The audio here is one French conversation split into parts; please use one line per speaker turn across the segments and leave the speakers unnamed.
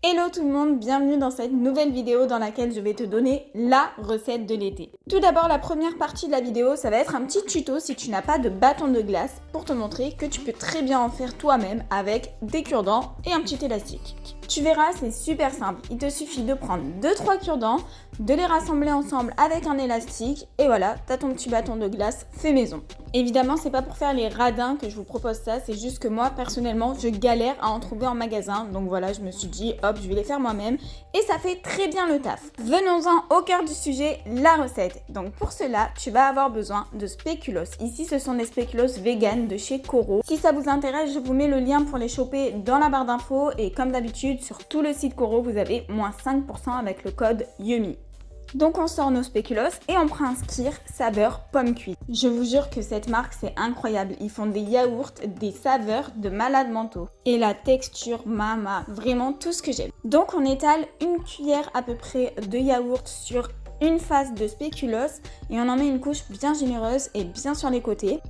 Hello tout le monde, bienvenue dans cette nouvelle vidéo dans laquelle je vais te donner la recette de l'été. Tout d'abord, la première partie de la vidéo, ça va être un petit tuto si tu n'as pas de bâton de glace pour te montrer que tu peux très bien en faire toi-même avec des cure-dents et un petit élastique. Tu verras, c'est super simple. Il te suffit de prendre 2-3 cure-dents, de les rassembler ensemble avec un élastique et voilà, t'as ton petit bâton de glace fait maison. Évidemment, c'est pas pour faire les radins que je vous propose ça, c'est juste que moi, personnellement, je galère à en trouver en magasin. Donc voilà, je me suis dit, hop, je vais les faire moi-même et ça fait très bien le taf. Venons-en au cœur du sujet, la recette. Donc pour cela, tu vas avoir besoin de spéculoos. Ici, ce sont des spéculoos vegan de chez Coro. Si ça vous intéresse, je vous mets le lien pour les choper dans la barre d'infos et comme d'habitude, sur tout le site Coro, vous avez moins 5% avec le code YUMI. Donc on sort nos spéculoos et on prend un skyr saveur pomme cuite. Je vous jure que cette marque c'est incroyable, ils font des yaourts, des saveurs de malades mentaux. Et la texture, mama, vraiment tout ce que j'aime. Donc on étale une cuillère à peu près de yaourt sur une face de spéculoos et on en met une couche bien généreuse et bien sur les côtés.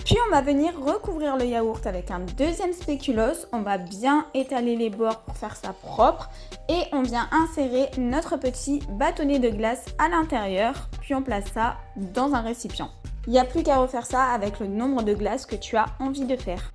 Puis on va venir recouvrir le yaourt avec un deuxième spéculoos, on va bien étaler les bords pour faire ça propre et on vient insérer notre petit bâtonnet de glace à l'intérieur, puis on place ça dans un récipient. Il n'y a plus qu'à refaire ça avec le nombre de glaces que tu as envie de faire.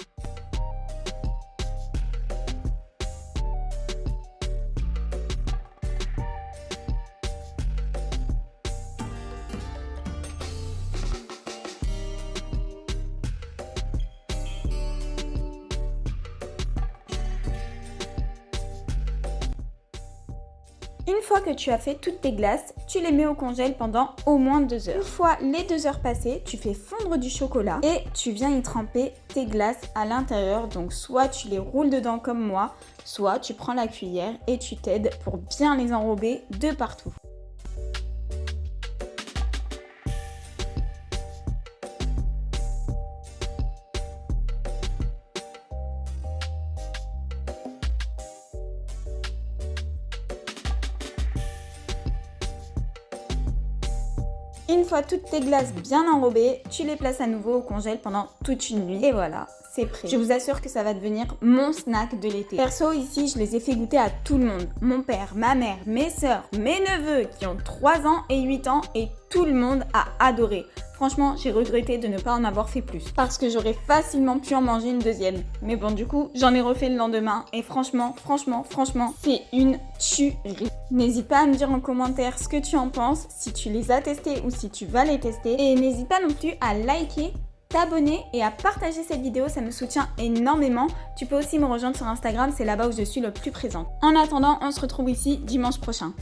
Une fois que tu as fait toutes tes glaces, tu les mets au congèle pendant au moins 2 heures. Une fois les 2 heures passées, tu fais fondre du chocolat et tu viens y tremper tes glaces à l'intérieur. Donc soit tu les roules dedans comme moi, soit tu prends la cuillère et tu t'aides pour bien les enrober de partout. Une fois toutes tes glaces bien enrobées, tu les places à nouveau au congèle pendant toute une nuit. Et voilà, c'est prêt. Je vous assure que ça va devenir mon snack de l'été. Perso, ici, je les ai fait goûter à tout le monde. Mon père, ma mère, mes sœurs, mes neveux qui ont 3 ans et 8 ans et tout le monde a adoré. Franchement, j'ai regretté de ne pas en avoir fait plus parce que j'aurais facilement pu en manger une deuxième. Mais bon, du coup, j'en ai refait le lendemain et franchement, c'est une tuerie. N'hésite pas à me dire en commentaire ce que tu en penses, si tu les as testés ou si tu vas les tester. Et n'hésite pas non plus à liker, t'abonner et à partager cette vidéo, ça me soutient énormément. Tu peux aussi me rejoindre sur Instagram, c'est là-bas où je suis le plus présente. En attendant, on se retrouve ici dimanche prochain.